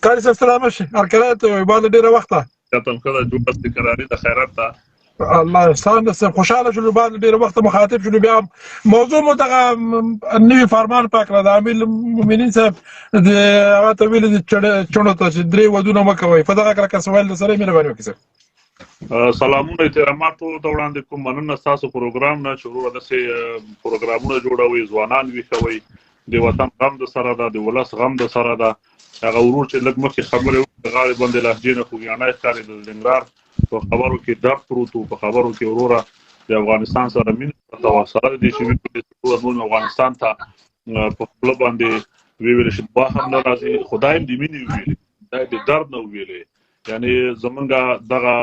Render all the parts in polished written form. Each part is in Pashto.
قاری صاحب سلام شي هرکلات بعد ډیره وخته کتم کله جوړ استقراري د خیرات ته الله ستاسو خوشاله شو بعد ډیره وخت مخاطب شو بیا موضوع مو دغه نوی فرمان پاک را د امیر المؤمنین صاحب د هغه ته ویل د چونو ته چې درې ودونه مکوي په دغه کړه سوال سره مهرباني وکړئ. سلامونه احترامات ټول ته وړاندې کوم مننه ستاسو پروګرام نه چې ورو داسې پروګرامونه جوړوي ځوانان وي کوي د وطن غم د سره ده د ولس غم د سره ده هغه ورور چې لږ مخکې خبرې وکړې غاړې باندې لهجې نه خوږیانی ښکاري د ننګرهار په خبرو کې درد پروت و په خبرو کې وروره د افغانستان سره مینه ورته سره د دې چې موږ افغانستان ته په خپله باندې ویل شي دعا هم نه راځي خدای هم د مینې وویلې د درد نه وویلې یعنې زمونږ دغه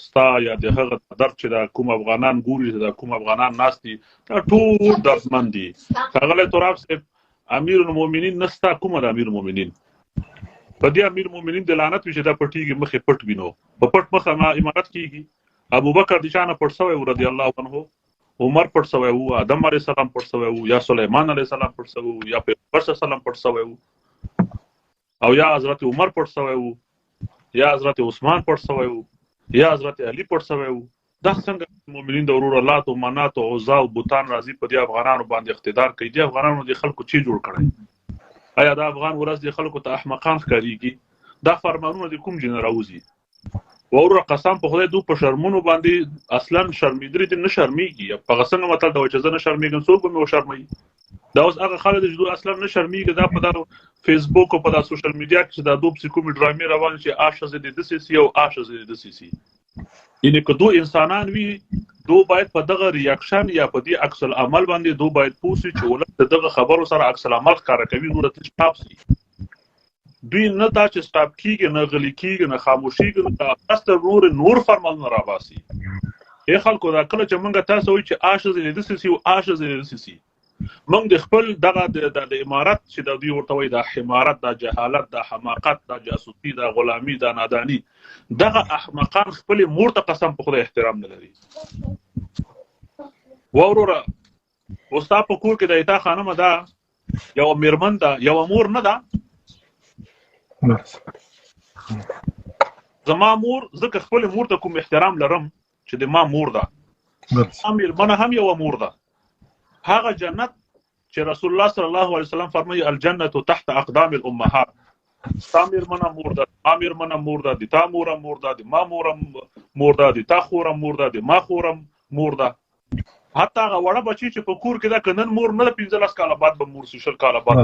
ستا یا د هغه درد چې د کوم افغانان ګوري د کوم افغانان ناست دي دا ټول دردمند دي ښاغلی تراب صاحب امیر المؤمنین نستا کومه د امیر المؤمنین په دې امیر المؤمنین د لعنت وي چې دا پټېږي مخې پټ وي نو په پټ مخه امارت کېږي ابوبکر د چا نه پټ سوی و رضی الله عنه عمر پټ سوی و آدم علیه السلام پټ سوی و یا سلیمان علیه السلام پټ سوی و یا پیغمبر صلی الله علیه وسلم پټ سوی و او یا حضرت عمر پټ سوی و یا حضرت عثمان پټ سوی و یا حضرت علی پټ سوی و دا څنګه مؤمنین د ورور لات او منات او عزا او بوتان راځي په دې افغانانو باندې اقتدار کوي د افغانانو د خلکو چی جوړ کړي آیا د افغان ورځ د خلکو ته احمقان ښکارېږي دا فرمانونه د کوم جن راوځي ورور قسم په خدای دو په شرمونو باندې اصلا شرمېدري دي نه شرمېږي په څنګه مطلب دا چې زه نه شرمېږم څوک به مې وشرموي دا اوس هغه خلک چې اصلا نه شرمېږي دا په دا فیسبوک او په دا سوشل میډیا کې دا دوه پسې کومې ډرامې روان چې آشزه د دسیسي او آشزه د دسیسي یعنی که دو انسانان وي دو باید په دغه ریاکشن یا په دې عکس العمل باندې دو باید پوسي چې ولته دغه خبرو سره عکس العمل ښکاره کوي نور ته سټاپ سي دوی نه دا چې سټاپ کیږي نه غلي کیږي نه خاموشيږي نه اصل نور فرمال نه راباسي یې خلکو دا کله چې موږ تاسو وایي چې آشز د دسیسي او آشز د دسیسي موږ د خپل دغه د امارت چې د دوی ورته وایي د حمارت د جهالت د حماقت د جاسوسي د غلامي د نادانی دغه احمقان خپل مور ته قسم په خدای احترام نه لري وروره وستا په کور کې د ایتا خانم دا یو میرمن دا یو مور نه ده زما مور ځکه خپل مور ته کوم احترام لرم چې د ما مور ده امیر منه هم یو مور ده هغه جنت چې رسول الله صلی الله علیه وسلم فرمایي الجنه تحت اقدام الامهات سامیر منه مور ده امیر منه مور ده د تا مور مور ده د ما مور مور ده د تا خور مور ده د ما خورم مور ده حتی هغه وړه بچی چې په کور کې دا کنن مور نه 15 کاله بعد به مور شل کاله بعد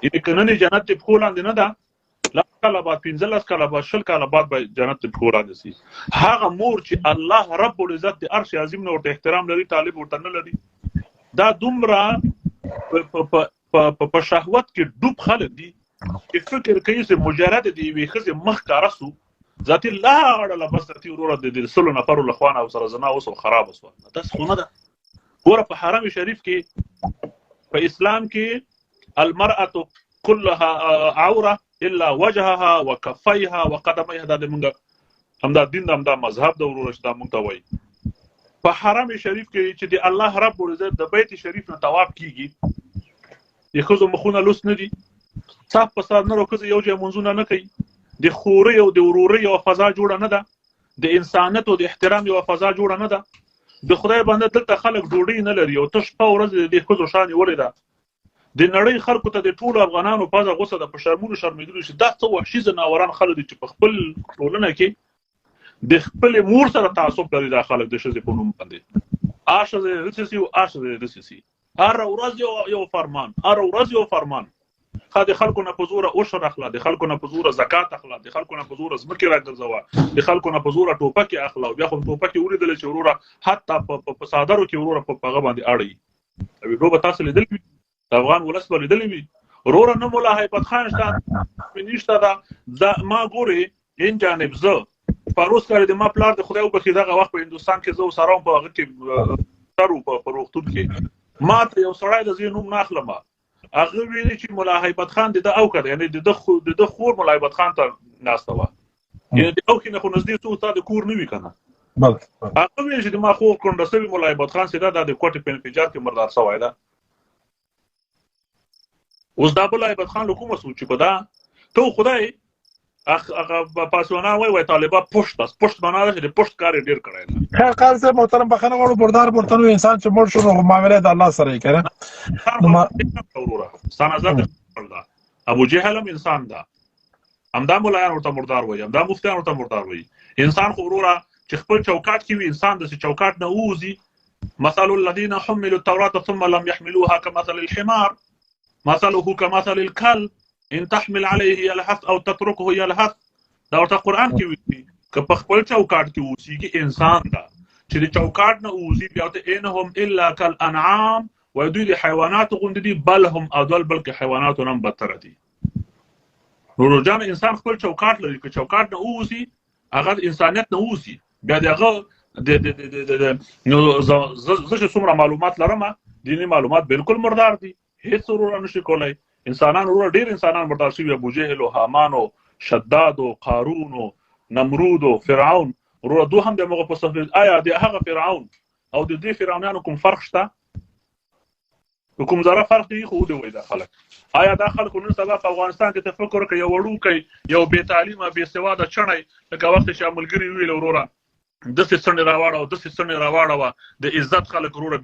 یې کنن جنت په خولاند نه ده لا کاله بعد 15 کاله بعد شل کاله بعد به جنت په خولاند سي هغه مور چې الله رب العزت د عرش عظیم نور ته احترام لري طالب ورته نه لري دا دومره په شهوت کې ډوب خلک دي چې فکر کوي چې مجرد دی وي خزه مخ کارسو ذات الله اړه بس تی ورور د سلو نفر له خوانه او سره زنا اوس خراب وسو دا څونه ده ګوره په حرم شریف کې په اسلام کې المرأه كلها عوره الا وجهها وكفيها وقدميها دا موږ همدا دین همدا مذهب د ورور شته موږ ته وایي په حرم شریف کې چې د الله رب العزت د بیت شریف نه طواف کیږي یخو مخونه لوس نه دي صاحب په سر نه روکه یو ځای منځونه نه کوي د خوري او د وروري او فضا جوړه نه ده د انسانیت او د احترام یو فضا جوړه نه ده د خدای باندې دلته خلک ډوډۍ نه لري او تش په ورځ د خزو شان ولیدا د نړۍ خلکو ته د ټول افغانانو په غوسه د پښرمونو شرمېدل شي دا څه وحشي زناوران خلک چې په خپل ټولنه کې د خپل مور سره تعصب لري د خلک د شزې په نوم باندې آشزه د دسیسي او آشزه د دسیسي هر ورځ یو فرمان هر ورځ یو فرمان د خلکو نه په زوره عشر اخلا د خلکو نه په زوره زکات اخلا د خلکو نه په زوره زمکه راګرځوا د خلکو نه په زوره ټوپک اخلا بیا خو ټوپک ولیدل چې وروره حتی په صادرو کې وروره په هغه باندې اړي او دوه تاسو لیدل د افغان ولس لیدل وی وروره نه مولا هیبت خان شته منیشته دا ما ګوري ان جانب زه پاروس کار د ما پلار د خدای وبخي دغه وخت په هندستان کې زو سره په هغه کې ترو په روختون کې ما ته یو سړی د زینوم ناخلم هغه ویلي چې مولا هیبت خان د او کړ یعنی د خور مولا هیبت خان ته ناسته و یعنی د او کې نه خو نږدې څو تا د کور نه وی کنه هغه ویل چې ما خو کونډه سوي مولا هیبت خان سیدا د کوټې په انفجار کې مردار شوی دا اوس دا مولا هیبت خان له کومه سوچ په دا تو خدای هغه پاسوانان وای طالبان پشت معنا ده چې پشت کار ډیر کړی نه. خیر قال صاحب محترم بخنه غواړو بردار برتنو انسان چې مړ شو نو معاملې د الله سره یې کړه وروره ستانه ذات ده. ابو جهل هم انسان ده، همدا مولایان ورته مردار وایي، همدا مفتیان ورته مردار وایي. انسان خو وروره چې خپل چوکاټ کې وي انسان د چوکاټ نه ووځي. مثل الذين حملوا التوراة ثم لم يحملوها كمثل الحمار مثله كمثل الكلب ان تحمل عليه يلهث او تتركه يلهث. دا ورته قرآن کې وایي که په خپل چوکاټ کې اوسېږي انسان ده چې د چوکاټ نه ووځي بیا ورته انهم الا كالانعام وایي دوی د حیواناتو غوندې دي بل هم اضل بلکې حیواناتو نه هم بدتره دي. نو جان انسان خپل چوکاټ لري که چوکاټ نه ووځي هغه انسانیت نه ووځي بیا دغه نو زه چې څومره معلومات لرم دیني معلومات بالکل مردار دي، هیڅ ضرورت نشي کولای. انسانان ډیر انسانان مردار شوي، ابو جهل او حامان او شداد او قارون او نمرود او فرعون دو هم د موږ په صفه. آیا د هغه فرعون او د دې فرعونانو کوم فرق شته؟ کوم ذره فرق دی؟ خو دی وای دا خلک. آیا دا خلک نن سبا په افغانستان کې تفکر کوي یو وړوکی یو بې تعلیمه بې سواده چڼی لکه وخت چې ملګري ویل وروره د څه څنډه راوړو د عزت خلک وروره